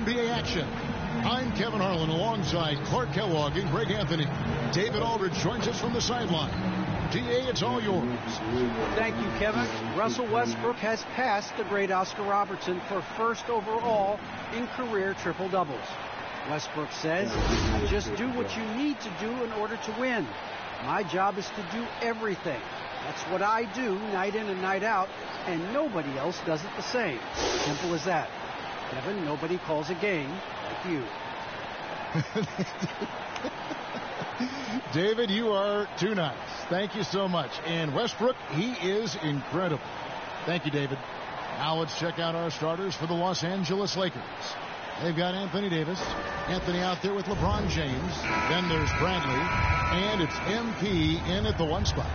NBA action. I'm Kevin Harlan alongside Clark Kellogg and Greg Anthony. David Aldridge joins us from the sideline. DA, it's all yours. Thank you, Kevin. Russell Westbrook has passed the great Oscar Robertson for first overall in career triple-doubles. Westbrook says, "I just do what you need to do in order to win. My job is to do everything. That's what I do night in and night out, and nobody else does it the same. Simple as that. Kevin, nobody calls a game like you." David, you are too nice. Thank you so much. And Westbrook, he is incredible. Thank you, David. Now let's check out our starters for the Los Angeles Lakers. They've got Anthony Davis. Anthony out there with LeBron James. Then there's Bradley. And it's MP in at the 1 spot.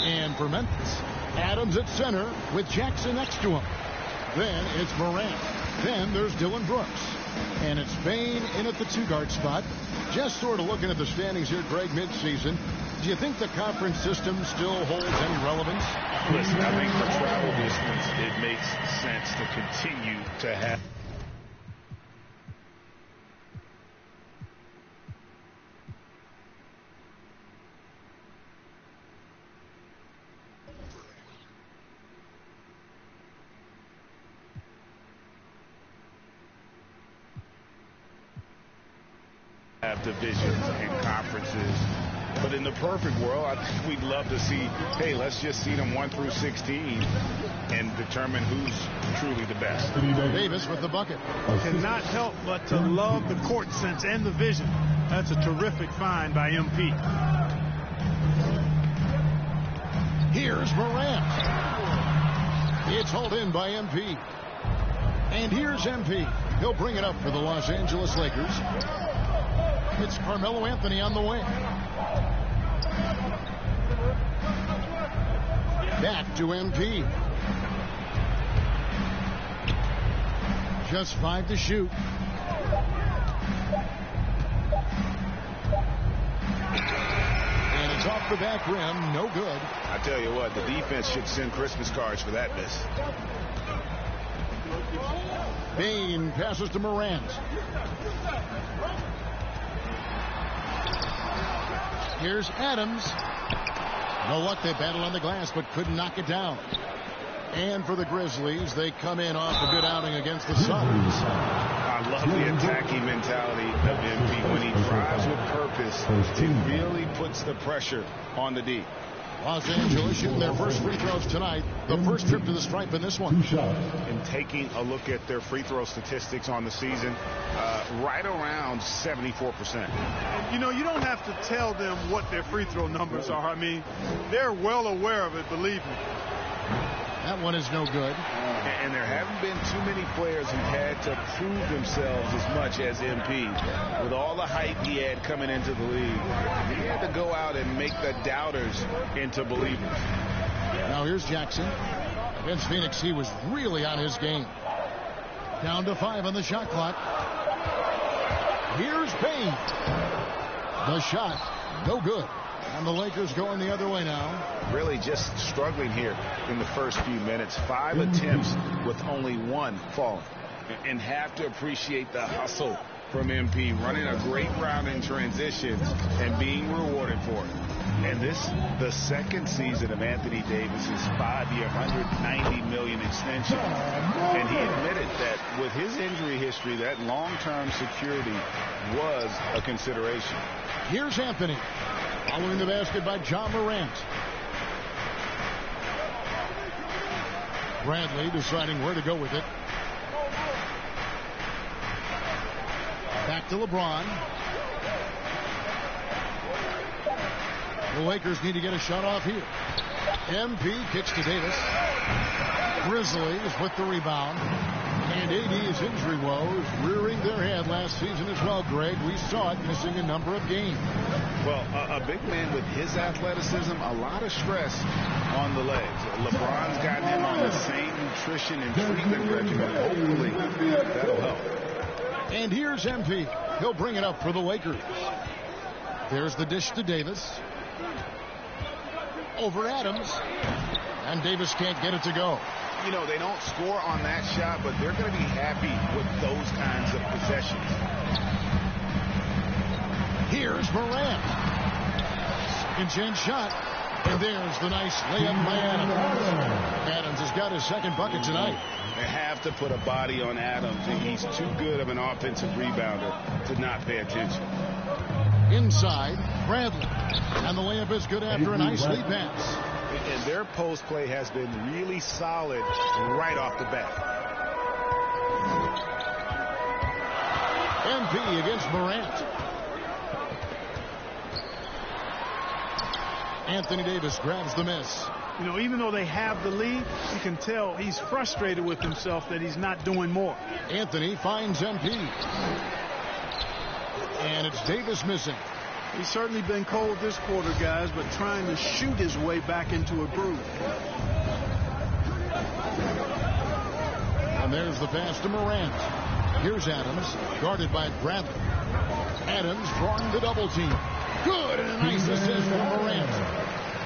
And for Memphis, Adams at center with Jackson next to him. Then it's Morant. Then there's Dylan Brooks. And it's Bane in at the 2-guard spot. Just sort of looking at the standings here, Greg, midseason. Do you think the conference system still holds any relevance? Listen, I think for travel distance, it makes sense to continue to have. Divisions and conferences, but in the perfect world, I think we'd love to see, hey, let's just see them 1 through 16 and determine who's truly the best. Davis with the bucket. Cannot help but to love the court sense and the vision. That's a terrific find by MP. Here's Morant. It's hauled in by MP. And here's MP. He'll bring it up for the Los Angeles Lakers. It's Carmelo Anthony on the wing. Back to MP. Just 5 to shoot. And it's off the back rim. No good. I tell you what, the defense should send Christmas cards for that miss. Bane passes to Morant. Here's Adams. No luck, they battled on the glass but couldn't knock it down. And for the Grizzlies, they come in off a good outing against the Suns. I love the attacking mentality of MP. When he drives with purpose, it really puts the pressure on the D. Los Angeles shooting their first free throws tonight. The first trip to the stripe in this one. And taking a look at their free throw statistics on the season, right around 74%. You know, you don't have to tell them what their free throw numbers are. I mean, they're well aware of it, believe me. That one is no good. And there haven't been too many players who had to prove themselves as much as MP. With all the hype he had coming into the league, he had to go out and make the doubters into believers. Now here's Jackson. Against Phoenix, he was really on his game. Down to 5 on the shot clock. Here's Bane. The shot, no good. And the Lakers going the other way now. Really just struggling here in the first few minutes. 5 attempts with only 1 falling. And have to appreciate the hustle from MP, running a great route in transition and being rewarded for it. And this, the second season of Anthony Davis's 5-year, $190 million extension. And he admitted that with his injury history, that long-term security was a consideration. Here's Anthony. Following the basket by John Morant. Bradley deciding where to go with it. Back to LeBron. The Lakers need to get a shot off here. MP kicks to Davis. Grizzlies with the rebound. And AD's injury woes rearing their head last season as well, Greg. We saw it missing a number of games. Well, a big man with his athleticism, a lot of stress on the legs. LeBron's got him on the same nutrition and treatment regimen. Hopefully, that'll help. And here's MP. He'll bring it up for the Lakers. There's the dish to Davis. Over Adams. And Davis can't get it to go. You know, they don't score on that shot, but they're going to be happy with those kinds of possessions. possessions. Here's Morant. Second chance shot. And there's the nice layup by Adams. Adams has got his second bucket tonight. They have to put a body on Adams. He's too good of an offensive rebounder to not pay attention. Inside, Bradley. And the layup is good after a nice lead pass. And their post play has been really solid right off the bat. MP against Morant. Anthony Davis grabs the miss. You know, even though they have the lead, you can tell he's frustrated with himself that he's not doing more. Anthony finds MP. And it's Davis missing. He's certainly been cold this quarter, guys, but trying to shoot his way back into a groove. And there's the pass to Morant. Here's Adams, guarded by Bradley. Adams drawing the double team. Good, and a nice assist from Morant.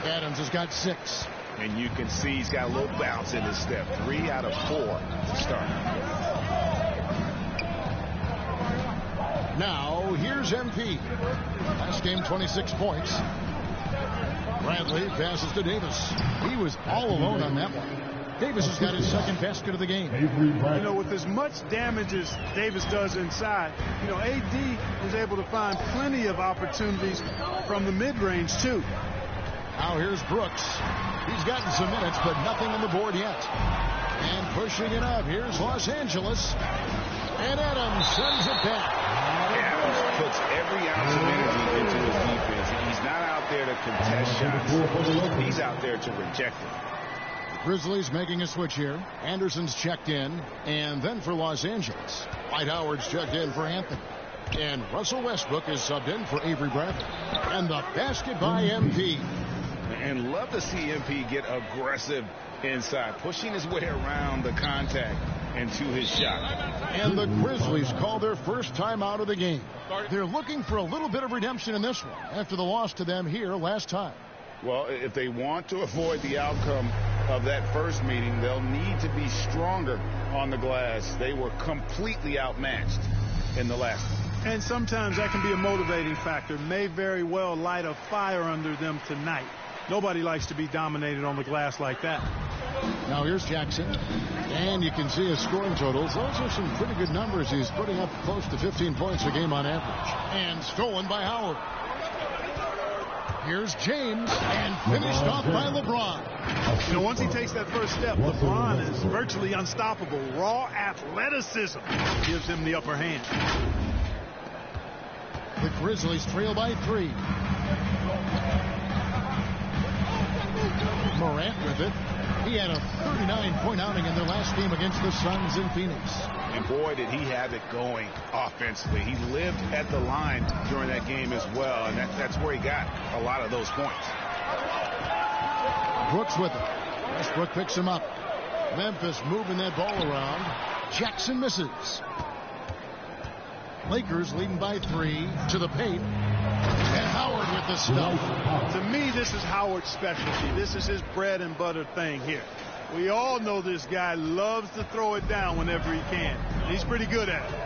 Adams has got 6. And you can see he's got a little bounce in his step. 3 out of 4 to start. Now, here's MP. Last game, 26 points. Bradley passes to Davis. He was all alone on that one. Davis has got his second basket of the game. You know, with as much damage as Davis does inside, you know, AD was able to find plenty of opportunities from the mid-range, too. Now here's Brooks. He's gotten some minutes, but nothing on the board yet. And pushing it up, here's Los Angeles. And Adams sends it back. Adams puts every ounce of energy into his defense. He's not out there to contest shots. He's out there to reject it. Grizzlies making a switch here. Anderson's checked in. And then for Los Angeles, Dwight Howard's checked in for Anthony. And Russell Westbrook is subbed in for Avery Bradley. And the basket by MP. And love to see MP get aggressive inside, pushing his way around the contact and to his shot. And the Grizzlies call their first time out of the game. They're looking for a little bit of redemption in this one after the loss to them here last time. Well, if they want to avoid the outcome of that first meeting, they'll need to be stronger on the glass. They were completely outmatched in the last one. And sometimes that can be a motivating factor. May very well light a fire under them tonight. Nobody likes to be dominated on the glass like that. Now here's Jackson. And you can see his scoring totals. Those are some pretty good numbers. He's putting up close to 15 points a game on average. And stolen by Howard. Here's James, and finished off by LeBron. You know, once he takes that first step, LeBron is virtually unstoppable. Raw athleticism gives him the upper hand. The Grizzlies trail by 3. Morant with it. He had a 39-point outing in their last game against the Suns in Phoenix. And boy, did he have it going offensively. He lived at the line during that game as well, and that's where he got a lot of those points. Brooks with it. Westbrook picks him up. Memphis moving that ball around. Jackson misses. Lakers leading by 3 to the paint. And Howard with the stuff. To me, this is Howard's specialty. This is his bread and butter thing here. We all know this guy loves to throw it down whenever he can. He's pretty good at it.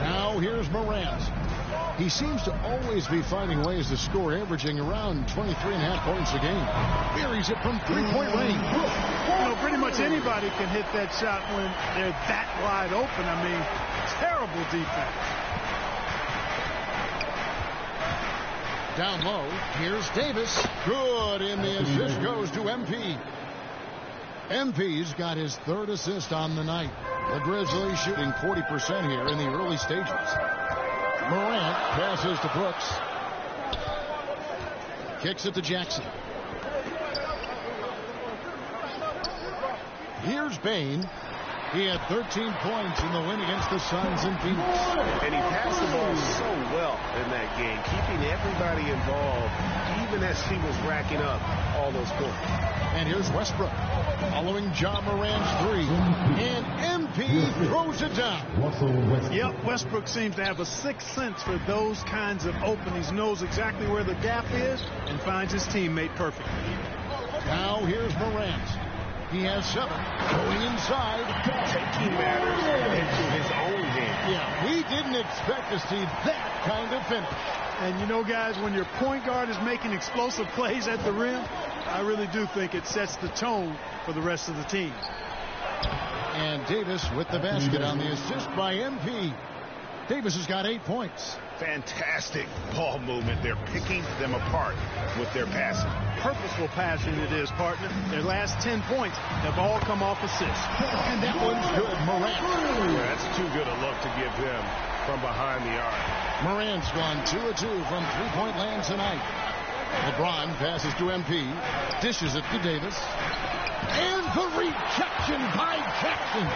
Now here's Morant. He seems to always be finding ways to score, averaging around 23.5 points a game. Buries it from 3-point range. You know, pretty much anybody can hit that shot when they're that wide open. I mean, terrible defense. Down low, here's Davis. Good, and the assist goes to MP. MP's got his 3rd assist on the night. The Grizzlies shooting 40% here in the early stages. Morant passes to Brooks. Kicks it to Jackson. Here's Bain. He had 13 points in the win against the Suns in Phoenix. And he passed the ball so well in that game, keeping everybody involved, even as he was racking up all those points. And here's Westbrook following John Morant's 3. And MP throws it down. Yep, Westbrook seems to have a sixth sense for those kinds of openings. Knows exactly where the gap is and finds his teammate perfectly. Now here's Morant. He has 7 going inside. Taking matters into his own game. Yeah, we didn't expect to see that kind of finish. And you know, guys, when your point guard is making explosive plays at the rim, I really do think it sets the tone for the rest of the team. And Davis with the basket on the assist by MP. Davis has got 8 points. Fantastic ball movement. They're picking them apart with their passing. Purposeful passing it is, partner. Their last 10 points have all come off assists. And that one's good. Morant. Yeah, that's too good a look to give him from behind the arc. Morant's gone 2 of 2 from three-point land tonight. LeBron passes to MP. Dishes it to Davis. And the rejection by Jackson.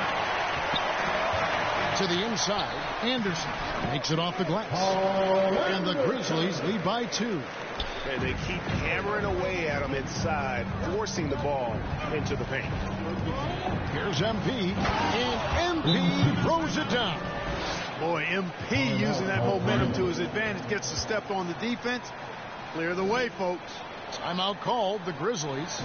To the inside, Anderson makes it off the glass. And the Grizzlies lead by 2. And they keep hammering away at him inside, forcing the ball into the paint. Here's MP, and MP throws it down. Boy, MP using that momentum to his advantage, gets a step on the defense. Clear the way, folks. Timeout called, the Grizzlies.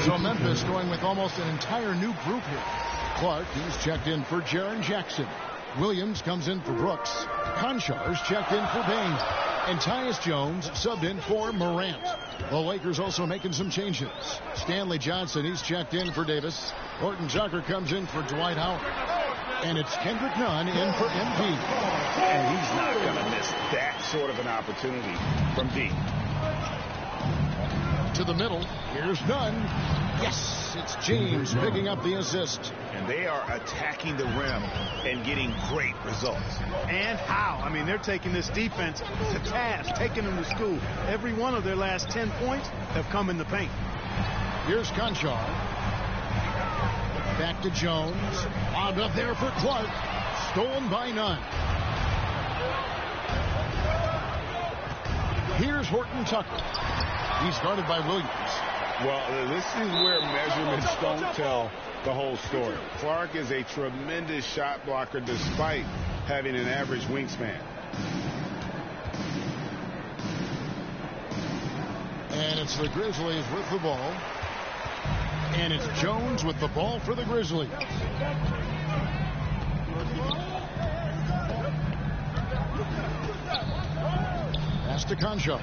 So Memphis going with almost an entire new group here. Clark, he's checked in for Jaren Jackson. Williams comes in for Brooks. Konchar's checked in for Bain. And Tyus Jones subbed in for Morant. The Lakers also making some changes. Stanley Johnson, he's checked in for Davis. Horton Tucker comes in for Dwight Howard. And it's Kendrick Nunn in for MP. And he's not going to miss that sort of an opportunity from deep. To the middle. Here's Nunn. Yes, it's James picking up the assist. And they are attacking the rim and getting great results. And how? I mean, they're taking this defense to task, taking them to school. Every one of their last 10 points have come in the paint. Here's Konchar. Back to Jones. Lobbed up there for Clark. Stolen by Nunn. Here's Horton Tucker. He's guarded by Williams. Well, this is where measurements don't tell the whole story. Clark is a tremendous shot blocker despite having an average wingspan. And it's the Grizzlies with the ball. And it's Jones with the ball for the Grizzlies. Pass to Konchar.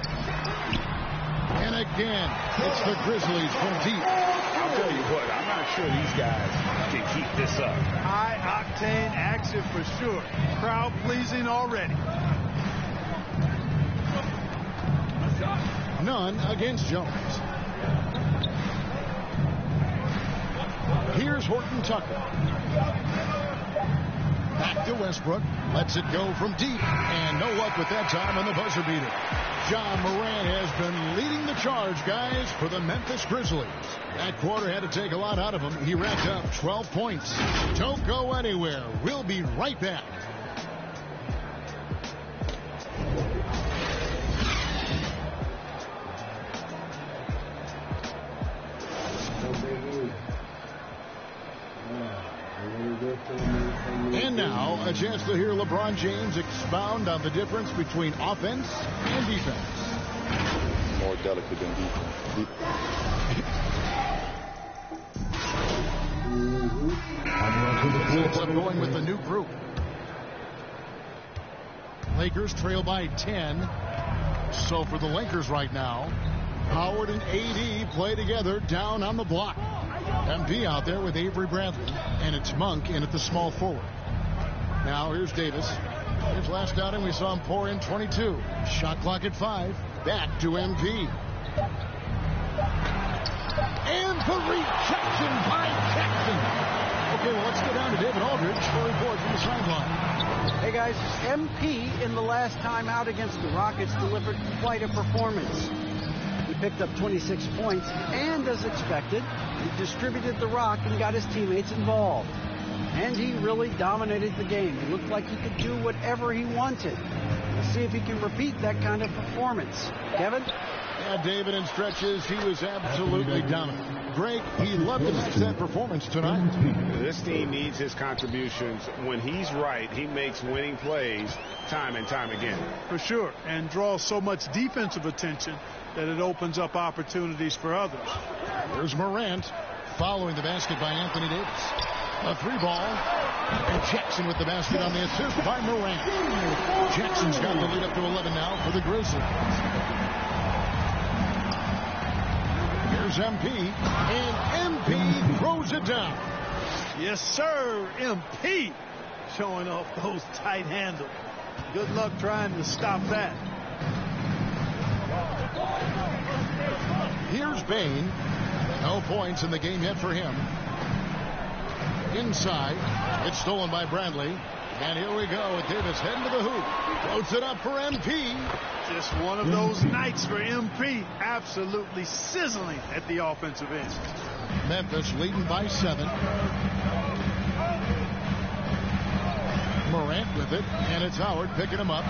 And again, it's the Grizzlies from deep. I'll tell you what, I'm not sure these guys can keep this up. High-octane action for sure. Crowd-pleasing already. Nunn against Jones. Here's Horton Tucker. Back to Westbrook. Lets it go from deep. And no luck with that time on the buzzer beater. John Morant has been leading the charge, guys, for the Memphis Grizzlies. That quarter had to take a lot out of him. He racked up 12 points. Don't go anywhere. We'll be right back. And now, a chance to hear LeBron James expound on the difference between offense and defense. More delicate than defense. Ends up going with the new group. Lakers trail by 10. So for the Lakers right now, Howard and AD play together down on the block. MP out there with Avery Bradley, and it's Monk in at the small forward. Now here's Davis. His last outing, we saw him pour in 22. Shot clock at 5. Back to MP. And the rejection by Jackson. Okay, well, let's go down to David Aldridge for a report from the sideline. Hey, guys, MP in the last time out against the Rockets delivered quite a performance. He picked up 26 points, and as expected, he distributed the rock and got his teammates involved. And he really dominated the game. It looked like he could do whatever he wanted. We'll see if he can repeat that kind of performance. Kevin? Yeah, David, in stretches, he was absolutely dominant. Greg, he loved his that performance tonight. This team needs his contributions. When he's right, he makes winning plays time and time again. For sure, and draws so much defensive attention that it opens up opportunities for others. Here's Morant following the basket by Anthony Davis. A 3-ball. And Jackson with the basket on the assist by Morant. Jackson's got the lead up to 11 now for the Grizzlies. Here's MP. And MP throws it down. Yes, sir. MP showing off those tight handles. Good luck trying to stop that. Here's Bain. No points in the game yet for him. Inside. It's stolen by Bradley. And here we go with Davis heading to the hoop. Floats it up for MP. Just one of those nights for MP. Absolutely sizzling at the offensive end. Memphis leading by 7. Morant with it. And it's Howard picking him up.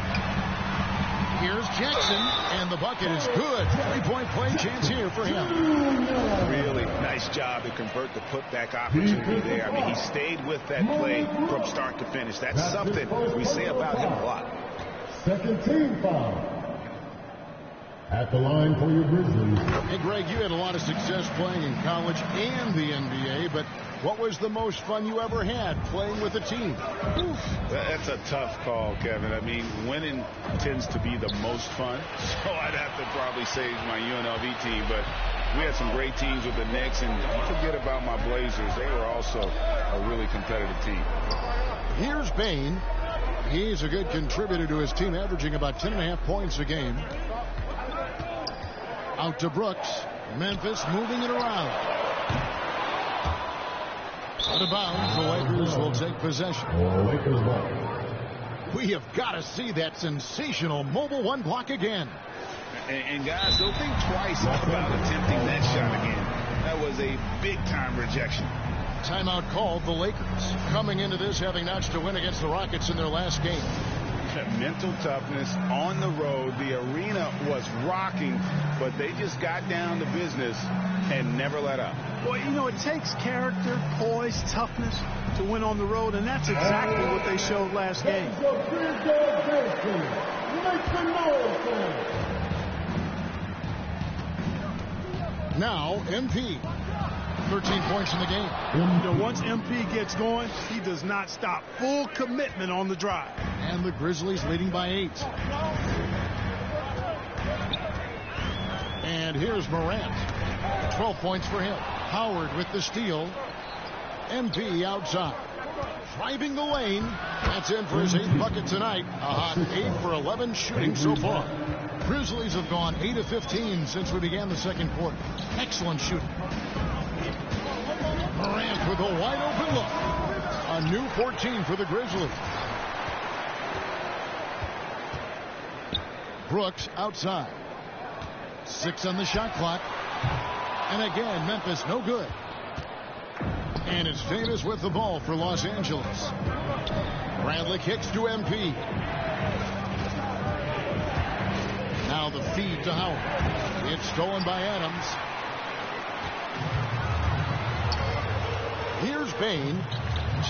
Here's Jackson, and the bucket is good. 3-point play chance here for him. Really nice job to convert the putback opportunity there. I mean, he stayed with that play from start to finish. That's something we say about him a lot. Second team foul. At the line for your Grizzlies. Hey, Greg, you had a lot of success playing in college and the NBA, but what was the most fun you ever had playing with a team? Oof, that's a tough call, Kevin. I mean, winning tends to be the most fun, so I'd have to probably say my UNLV team, but we had some great teams with the Knicks, and don't forget about my Blazers. They were also a really competitive team. Here's Bain. He's a good contributor to his team, averaging about 10.5 points a game. Out to Brooks. Memphis moving it around. Out of bounds. The Lakers will take possession. We have got to see that sensational mobile one block again. And guys, don't think twice about attempting that shot again. That was a big-time rejection. Timeout called. The Lakers coming into this having notched a win against the Rockets in their last game. Mental toughness on the road. The arena was rocking, but they just got down to business and never let up. Well, you know, it takes character, poise, toughness to win on the road, and that's exactly what they showed last game. Now, MP. 13 points in the game. You know, once MP gets going, he does not stop. Full commitment on the drive. And the Grizzlies leading by 8. And here's Morant. 12 points for him. Howard with the steal. MP outside. Driving the lane. That's in for his 8th bucket tonight. A hot 8 for 11 shooting so far. Grizzlies have gone 8 of 15 since we began the second quarter. Excellent shooting. Morant with a wide open look. A new 14 for the Grizzlies. Brooks outside. 6 on the shot clock. And again, Memphis no good. And it's Davis with the ball for Los Angeles. Bradley kicks to MP. Now the feed to Howard. It's stolen by Adams. Here's Bain.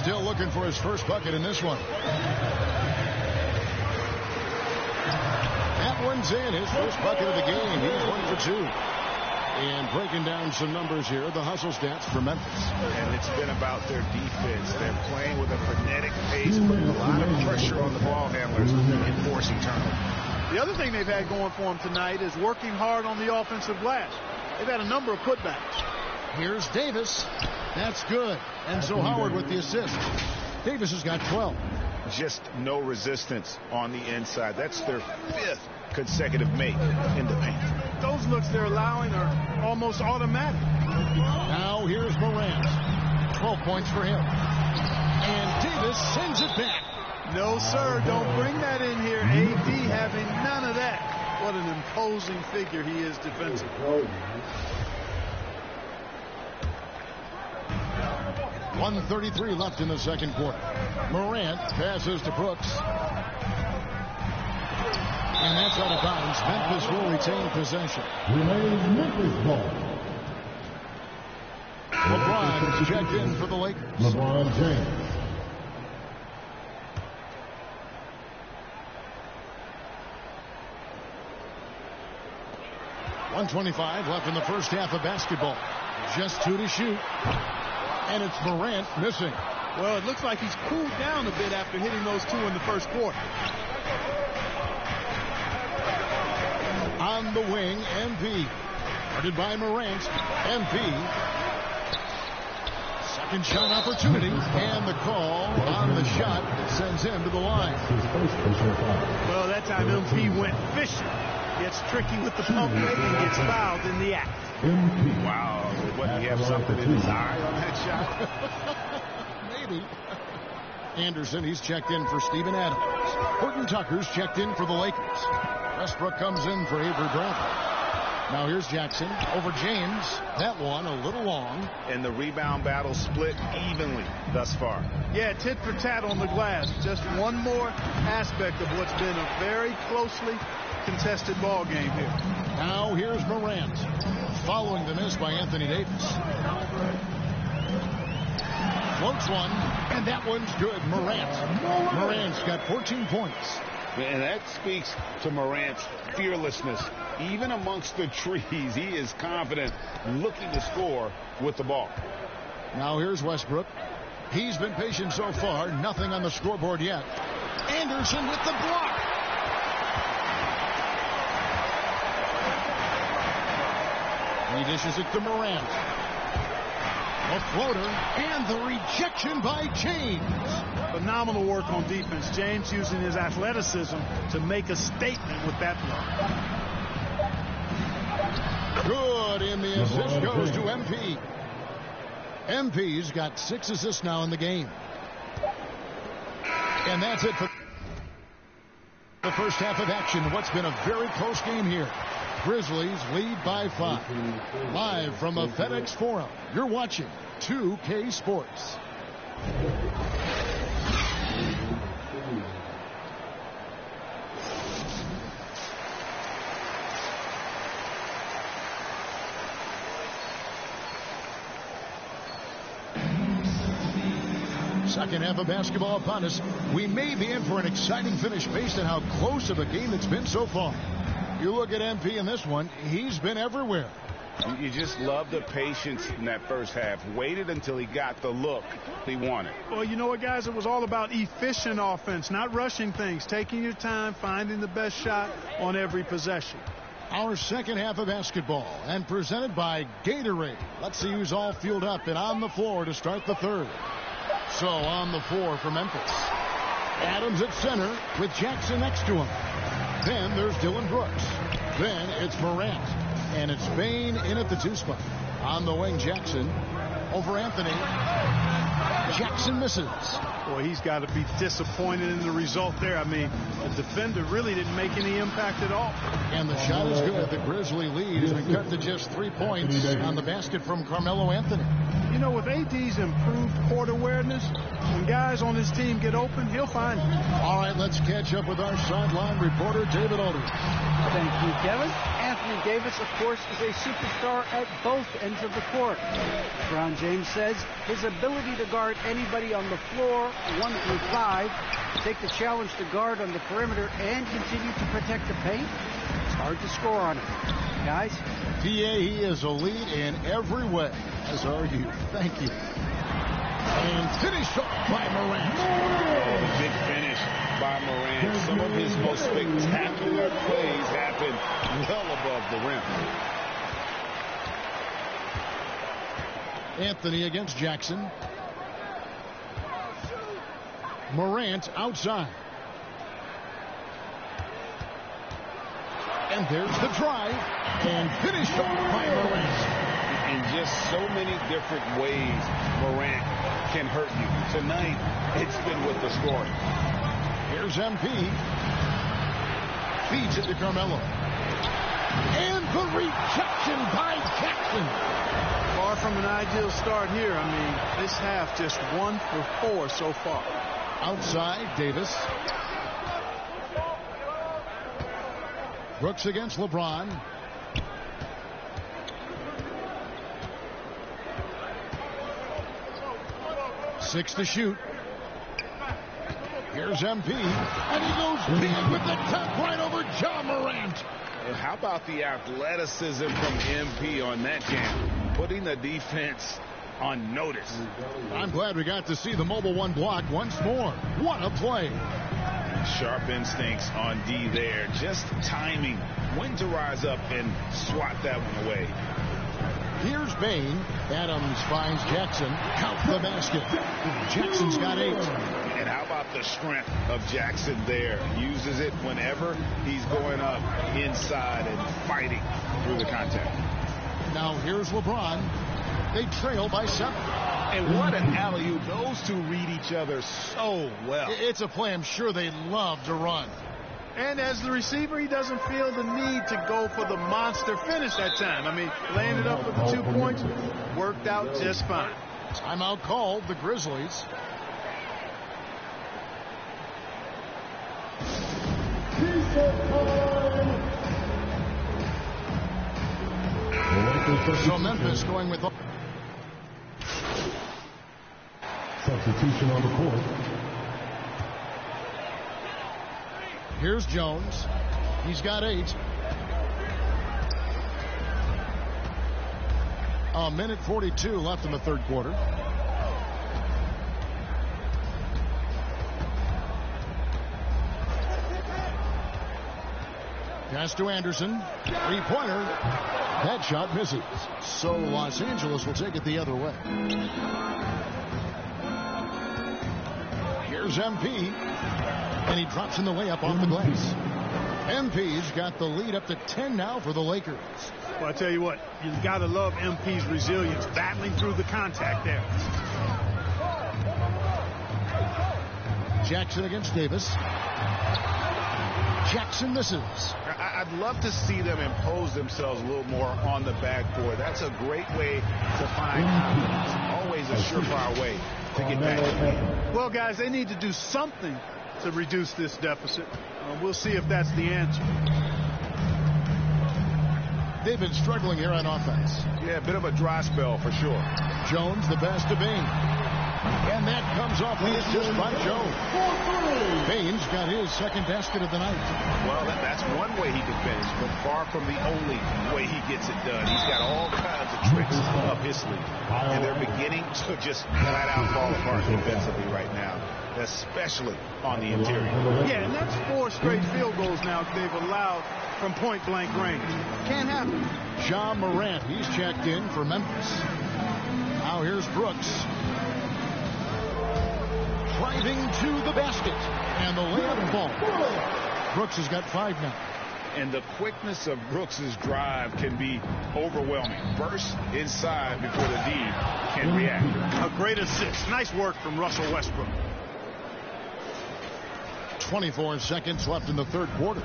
Still looking for his first bucket in this one. That one's in. His first bucket of the game. He's 1 for 2. And breaking down some numbers here, the hustle stats for Memphis. And it's been about their defense. They're playing with a frenetic pace, putting a lot of pressure on the ball handlers and forcing turnovers. The other thing they've had going for them tonight is working hard on the offensive glass. They've had a number of putbacks. Here's Davis. That's good. And so Howard with the assist. Davis has got 12. just no resistance on the inside. That's their 5th consecutive make in the paint. Those looks they're allowing are almost automatic. Now here's Morant. 12 points for him. And Davis sends it back. No, sir, don't bring that in here. AD having none of that. What an imposing figure he is defensively. 1:33 left in the second quarter. Morant passes to Brooks. And that's out of bounds. Memphis will retain possession. Remains Memphis ball. LeBron checked in for the Lakers. LeBron James. .125 left in the first half of basketball. Just 2 to shoot. And it's Morant missing. Well, it looks like he's cooled down a bit after hitting those 2 in the first quarter. On the wing, MP. Guarded by Morant. MP. Second shot opportunity. And the call on the shot sends him to the line. Well, that time MP went fishing. Gets tricky with the pump fake and gets fouled in the act. Wow. What, he have something in his eye on that shot? Maybe. Anderson, he's checked in for Steven Adams. Horton Tucker's checked in for the Lakers. Westbrook comes in for Avery Bradley. Now here's Jackson over James. That one a little long. And the rebound battle split evenly thus far. Yeah, tit for tat on the glass. Just one more aspect of what's been a very closely contested ball game here. Now here's Morant. Following the miss by Anthony Davis. Floats one, and that one's good. Morant's got 14 points. And that speaks to Morant's fearlessness. Even amongst the trees, he is confident, looking to score with the ball. Now here's Westbrook. He's been patient so far. Nothing on the scoreboard yet. Anderson with the block. He dishes it to Morant. A floater, and the rejection by James. Phenomenal work on defense. James using his athleticism to make a statement with that block. Good, and the assist goes to MP. MP's got 6 assists now in the game. And that's it for the first half of action. What's been a very close game here. Grizzlies lead by 5. Live from the FedEx Forum, you're watching 2K Sports. Second half of basketball upon us. We may be in for an exciting finish based on how close of a game it's been so far. You look at MP in this one, he's been everywhere. You just love the patience in that first half. Waited until he got the look he wanted. Well, you know what, guys? It was all about efficient offense, not rushing things, taking your time, finding the best shot on every possession. Our second half of basketball, and presented by Gatorade. Let's see who's all fueled up and on the floor to start the third. So on the floor for Memphis. Adams at center with Jackson next to him. Then there's Dylan Brooks. Then it's Morant. And it's Bain in at the 2 spot. On the wing, Jackson over Anthony. Jackson misses. Boy, he's got to be disappointed in the result there. I mean, the defender really didn't make any impact at all. And the shot is good. The Grizzly lead has been cut to just 3 points on the basket from Carmelo Anthony. You know, with AD's improved court awareness, when guys on his team get open, he'll find them. All right, let's catch up with our sideline reporter, David Aldridge. Thank you, Kevin. Anthony Davis, of course, is a superstar at both ends of the court. LeBron James says his ability to guard anybody on the floor, 1 through 5, take the challenge to guard on the perimeter and continue to protect the paint, it's hard to score on him. Guys? PA, he is a lead in every way, as are you. Thank you. And finished off by Morant. Oh, big finish by Morant. Some of his most spectacular plays happen well above the rim. Anthony against Jackson. Morant outside. And there's the drive. And finished off by Morant. In just so many different ways, Morant can hurt you. Tonight, it's been with the scoring. Here's MP. Feeds it to Carmelo. And the rejection by Jackson. Far from an ideal start here. I mean, this half just 1 for 4 so far. Outside, Davis. Brooks against LeBron. Six to shoot. Here's MP. And he goes big with the tap right over John Morant. How about the athleticism from MP on that jam? Putting the defense on notice. I'm glad we got to see the mobile one block once more. What a play. Sharp instincts on D there. Just timing when to rise up and swat that one away. Here's Bain. Adams finds Jackson. Count the basket. Jackson's got 8. And how about the strength of Jackson there? Uses it whenever he's going up inside and fighting through the contact. Now here's LeBron. They trail by 7. And what an alley-oop. Those two read each other so well. It's a play I'm sure they love to run. And as the receiver, he doesn't feel the need to go for the monster finish that time. I mean, landed up with the 2 points, worked out just fine. Timeout called, the Grizzlies. So Memphis going with... Substitution on the court. Here's Jones. He's got 8. A minute 42 left in the third quarter. Pass to Anderson. Three-pointer. That shot misses. So Los Angeles will take it the other way. Here's MP. And he drops in the layup off the glass. MP's got the lead up to 10 now for the Lakers. Well, I tell you what, you got to love MP's resilience, battling through the contact there. Jackson against Davis. Jackson misses. I'd love to see them impose themselves a little more on the backboard. That's a great way to find confidence. Always a surefire way to get back. Well, guys, they need to do something to reduce this deficit. We'll see if that's the answer. They've been struggling here on offense. Yeah, a bit of a dry spell for sure. Jones, the best to Bain. And that comes off the assist by Jones. Bain's got his second basket of the night. Well, that's one way he can finish, but far from the only way he gets it done. He's got all kinds of tricks up his sleeve. And they're beginning to just flat out fall apart defensively right now, especially on the interior. Yeah, and that's 4 straight field goals now they've allowed from point-blank range. Can't happen. John Morant, he's checked in for Memphis. Now here's Brooks. Driving to the basket. And the layup ball. Brooks has got 5 now. And the quickness of Brooks's drive can be overwhelming. Burst inside before the D can react. A great assist. Nice work from Russell Westbrook. 24 seconds left in the third quarter.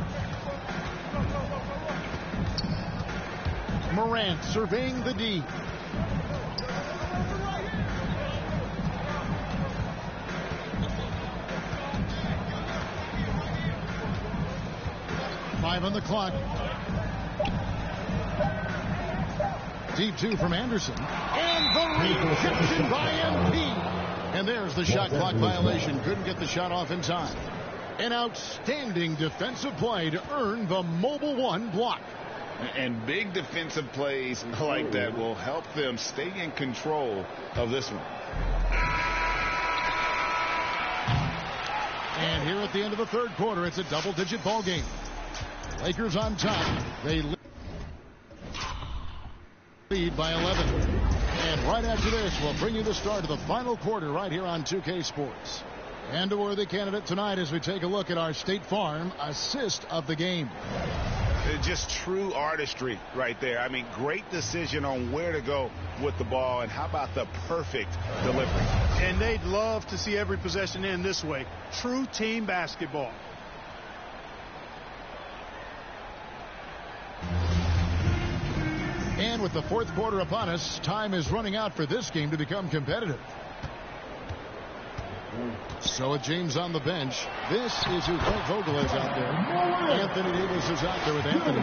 Morant surveying the D. Five on the clock. Deep 2 from Anderson. And the rejection by MP. And there's the shot clock violation. Couldn't get the shot off in time. An outstanding defensive play to earn the mobile one block. And big defensive plays like that will help them stay in control of this one. And here at the end of the third quarter, it's a double-digit ball game. Lakers on top. They lead by 11. And right after this, we'll bring you the start of the final quarter right here on 2K Sports. And a worthy candidate tonight as we take a look at our State Farm assist of the game. Just true artistry right there. I mean, great decision on where to go with the ball, and how about the perfect delivery. And they'd love to see every possession end this way. True team basketball. And with the fourth quarter upon us, time is running out for this game to become competitive. So with James on the bench, this is who Frank Vogel is out there. Anthony Davis is out there with Anthony.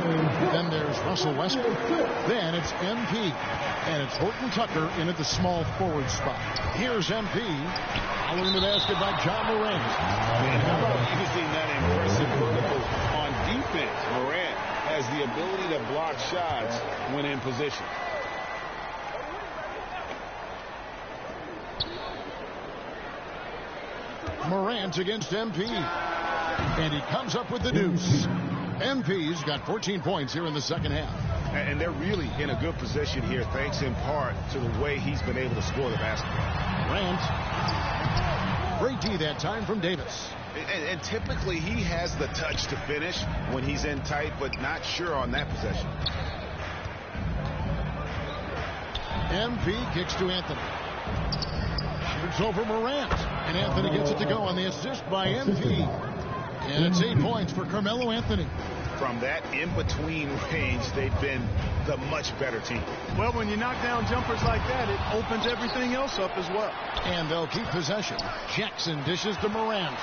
Then there's Russell Westbrook. Then it's MP. And it's Horton Tucker in at the small forward spot. Here's MP. Following the basket by John Morant. And how about using that impressive vertical on defense? Morant has the ability to block shots when in position. Morant against MP. And he comes up with the deuce. MP's got 14 points here in the second half. And they're really in a good position here, thanks in part to the way he's been able to score the basketball. Morant. Great D that time from Davis. And typically he has the touch to finish when he's in tight, but not sure on that possession. MP kicks to Anthony. Shoots over Morant. And Anthony gets it to go on the assist by MP. And it's 8 points for Carmelo Anthony. From that in-between range, they've been the much better team. Well, when you knock down jumpers like that, it opens everything else up as well. And they'll keep possession. Jackson dishes to Morant.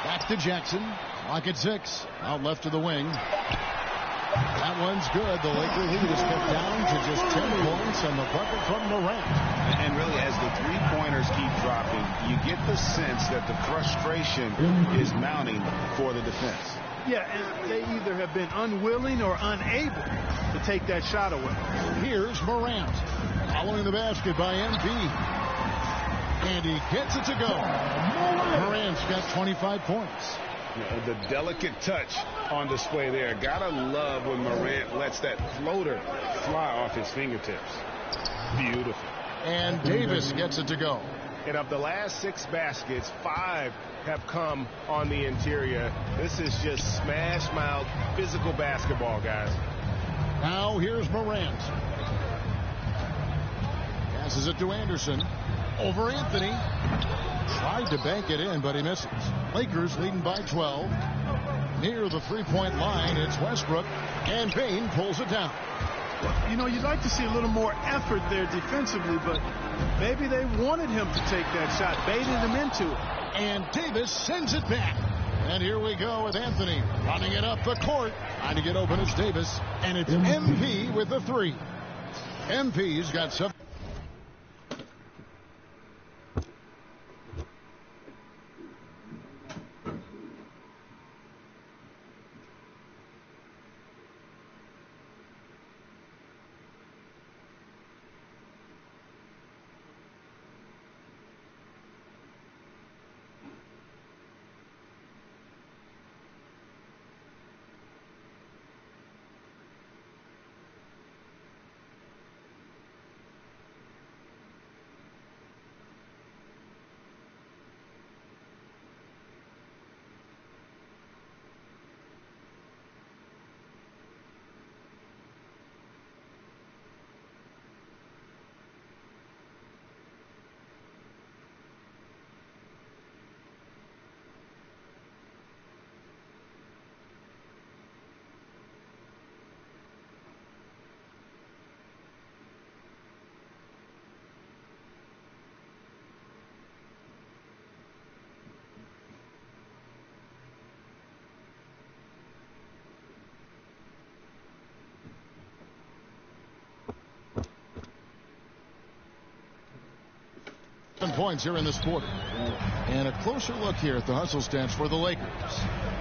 Back to Jackson. Clock at 6. Out left to the wing. That one's good. The Laker lead is kept down to just 10 points, and the bucket from Morant. And really, as the three-pointers keep dropping, you get the sense that the frustration is mounting for the defense. Yeah, and they either have been unwilling or unable to take that shot away. Here's Morant. Following the basket by MP. And he gets it to go. Morant's got 25 points. The delicate touch on display there. Gotta love when Morant lets that floater fly off his fingertips. Beautiful. And Davis gets it to go. And of the last 6 baskets, 5 have come on the interior. This is just smash mouth physical basketball, guys. Now here's Morant. Passes it to Anderson. Over Anthony. Tried to bank it in, but he misses. Lakers leading by 12. Near the three-point line, it's Westbrook. And Payne pulls it down. You know, you'd like to see a little more effort there defensively, but maybe they wanted him to take that shot, baited him into it. And Davis sends it back. And here we go with Anthony running it up the court. Trying to get open as Davis. And it's MP with the 3. MP's got 7. Points here in this quarter. And a closer look here at the hustle stats for the Lakers.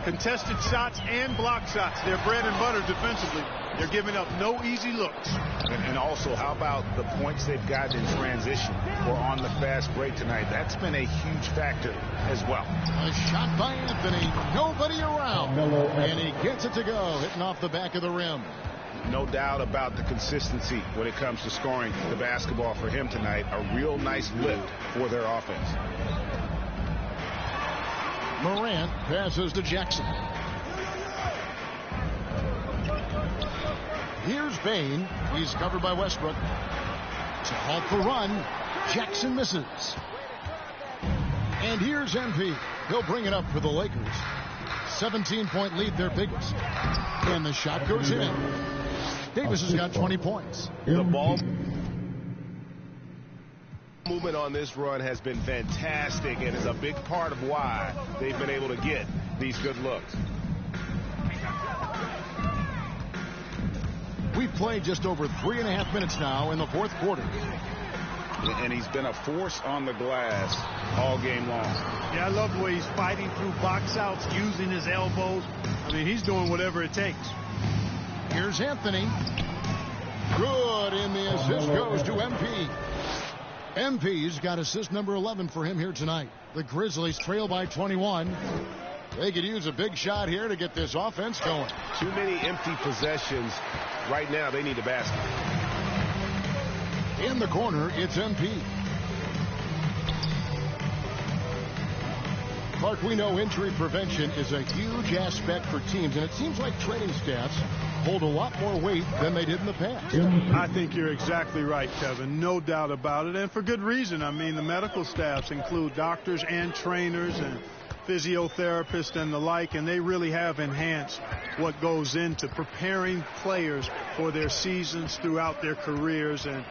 Contested shots and block shots. They're bread and butter defensively. They're giving up no easy looks. And also, how about the points they've gotten in transition or on the fast break tonight? That's been a huge factor as well. A shot by Anthony. Nobody around. And he gets it to go. Hitting off the back of the rim. No doubt about the consistency when it comes to scoring the basketball for him tonight. A real nice lift for their offense. Morant passes to Jackson. Here's Bain. He's covered by Westbrook. To halt the run. Jackson misses. And here's MP. He'll bring it up for the Lakers. 17-point lead, their biggest. And the shot goes in. Davis has got 20 points. The ball movement on this run has been fantastic and is a big part of why they've been able to get these good looks. We've played just over 3.5 minutes now in the fourth quarter. And he's been a force on the glass all game long. Yeah, I love the way he's fighting through box outs, using his elbows. I mean, he's doing whatever it takes. Here's Anthony. Good, and the assist goes to MP. MP's got assist number 11 for him here tonight. The Grizzlies trail by 21. They could use a big shot here to get this offense going. Too many empty possessions. Right now, they need a basket. In the corner, it's MP. Clark, we know injury prevention is a huge aspect for teams, and it seems like training staffs hold a lot more weight than they did in the past. I think you're exactly right, Kevin. No doubt about it, and for good reason. I mean, the medical staffs include doctors and trainers and physiotherapists and the like, and they really have enhanced what goes into preparing players for their seasons throughout their careers, and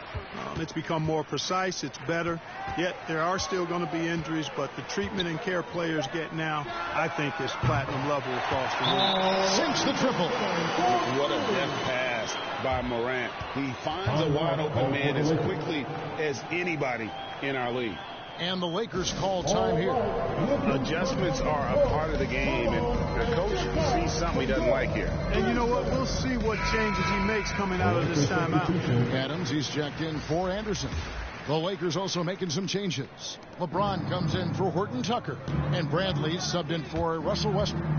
it's become more precise. It's better. Yet there are still going to be injuries, but the treatment and care players get now, I think, is platinum level across the league. Sinks the triple. What a deft pass by Morant. He finds a wide open man as quickly as anybody in our league. And the Lakers call time here. Adjustments are a part of the game, and the coach sees something he doesn't like here. And you know what? We'll see what changes he makes coming out of this timeout. Adams, he's checked in for Anderson. The Lakers also making some changes. LeBron comes in for Horton Tucker, and Bradley's subbed in for Russell Westbrook.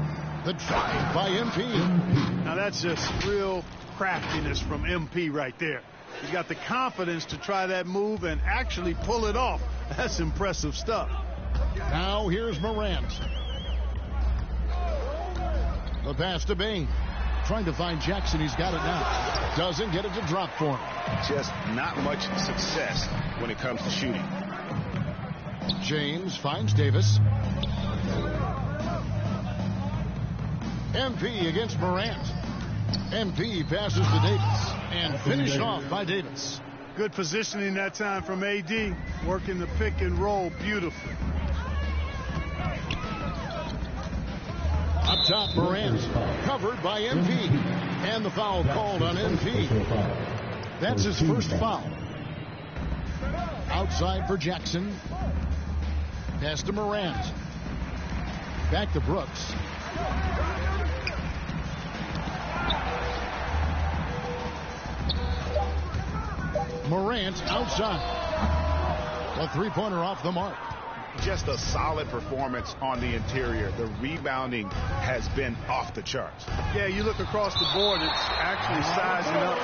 The drive by MP. Now that's just real craftiness from MP right there. He's got the confidence to try that move and actually pull it off. That's impressive stuff. Now here's Morant. The pass to Bain. Trying to find Jackson. He's got it now. Doesn't get it to drop for him. Just not much success when it comes to shooting. James finds Davis. MP against Morant. MP passes to Davis and finished off by Davis. Good positioning that time from AD, working the pick and roll beautifully. Up top, Morant covered by MP, and the foul called on MP. That's his first foul. Outside for Jackson. Pass to Morant. Back to Brooks. Morant outside. A three-pointer off the mark. Just a solid performance on the interior. The rebounding has been off the charts. Yeah, you look across the board, it's actually sizing up,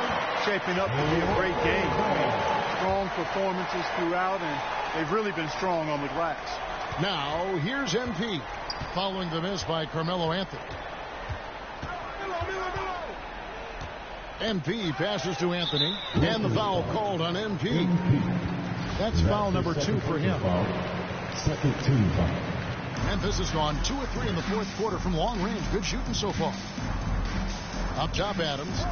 shaping up to be a great game. I mean, strong performances throughout, and they've really been strong on the glass. Now, here's MP, following the miss by Carmelo Anthony. MP passes to Anthony, and the foul called on MP. That's foul number 2 for him. Second team foul. Memphis has gone 2 of 3 in the fourth quarter from long range. Good shooting so far. Up top, Adams.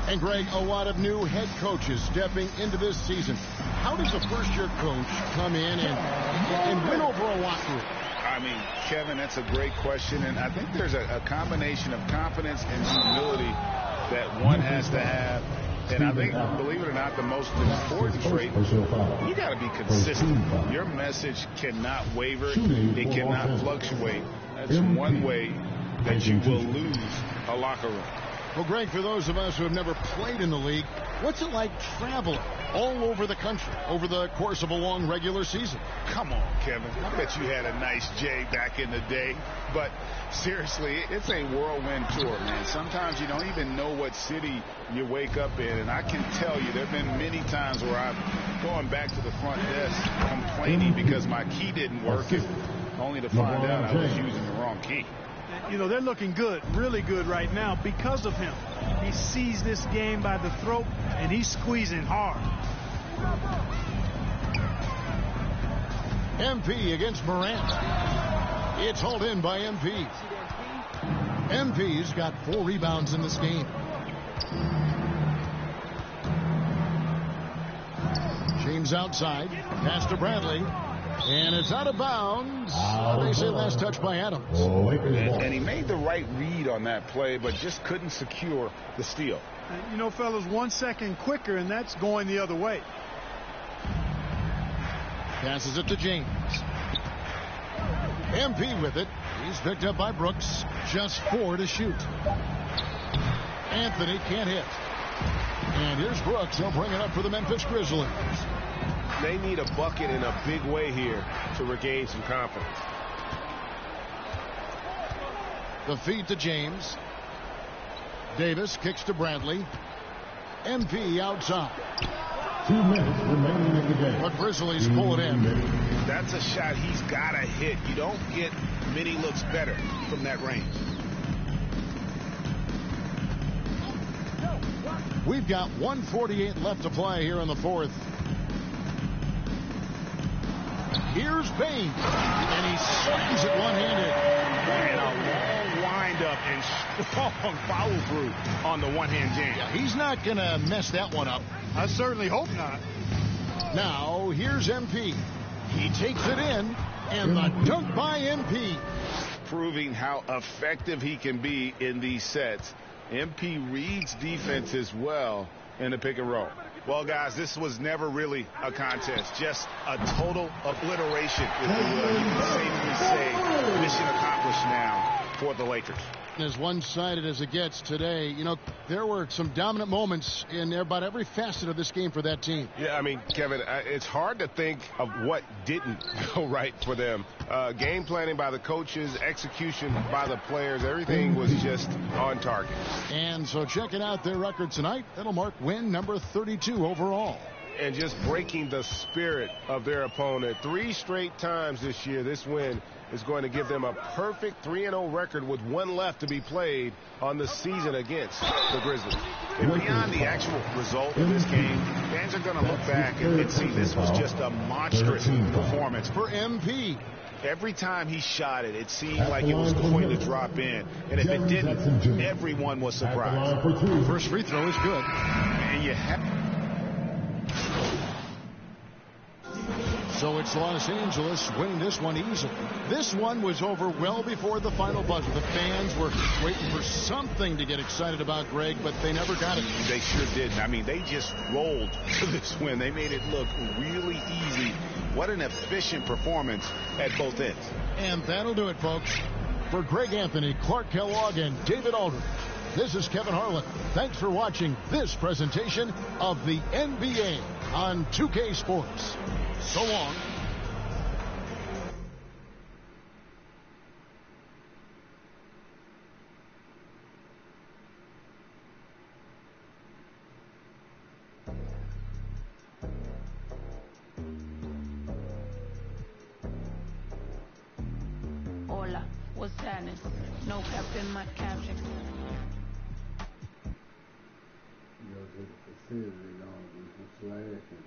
And Greg, a lot of new head coaches stepping into this season. How does a first-year coach come in and win over a locker room? I mean, Kevin, that's a great question, and I think there's a combination of confidence and humility that one has to have. And I think, believe it or not, the most important trait, you got to be consistent. Your message cannot waver. It cannot fluctuate. That's one way that you will lose a locker room. Well, Greg, for those of us who have never played in the league, what's it like traveling all over the country over the course of a long regular season? Come on, Kevin. I bet you had a nice J back in the day. But seriously, it's a whirlwind tour, man. Sometimes you don't even know what city you wake up in. And I can tell you there have been many times where I'm going back to the front desk complaining because my key didn't work, and only to find out I was using the wrong key. You know, they're looking good, really good right now because of him. He sees this game by the throat, and he's squeezing hard. MP against Morant. It's hauled in by MP. MP's got 4 rebounds in this game. James outside. Pass to Bradley. And it's out of bounds. They say last touch by Adams. And he made the right read on that play, but just couldn't secure the steal. You know, fellas, 1 second quicker, and that's going the other way. Passes it to James. MP with it. He's picked up by Brooks. Just 4 to shoot. Anthony can't hit. And here's Brooks. He'll bring it up for the Memphis Grizzlies. They need a bucket in a big way here to regain some confidence. The feed to James. Davis kicks to Bradley. MP outside. 2 minutes remaining in the game. But Grizzlies pull it in. That's a shot he's got to hit. You don't get many looks better from that range. We've got 1:48 left to play here in the 4th. Here's Bain, and he slams it one-handed. And a long wind-up and strong follow-through on the one-hand jam. Yeah, he's not going to mess that one up. I certainly hope not. Now, here's MP. He takes it in, and the dunk by MP. Proving how effective he can be in these sets. MP reads defenses well in the pick and roll. Well, guys, this was never really a contest. Just a total obliteration, if you will. You can safely say mission accomplished now for the Lakers. As one-sided as it gets today, you know, there were some dominant moments in about every facet of this game for that team. Yeah, I mean, Kevin, it's hard to think of what didn't go right for them. Game planning by the coaches, execution by the players, everything was just on target. And so checking out their record tonight, that'll mark win number 32 overall. And just breaking the spirit of their opponent. 3 straight times this year, this win is going to give them a perfect 3-0 record with 1 left to be played on the season against the Grizzlies. And beyond the actual result of this game, fans are going to look back and see this was just a monstrous performance for MP. Every time he shot it, it seemed like it was going to drop in. And if it didn't, everyone was surprised. First free throw is good. And you have... So it's Los Angeles winning this one easily. This one was over well before the final buzzer. The fans were waiting for something to get excited about, Greg, but they never got it. They sure didn't. I mean, they just rolled to this win. They made it look really easy. What an efficient performance at both ends. And that'll do it, folks. For Greg Anthony, Clark Kellogg, and David Aldridge, this is Kevin Harlan. Thanks for watching this presentation of the NBA on 2K Sports. So long. Hola, what's happening? No cap in my caption. Go to the facility, don't do some slash and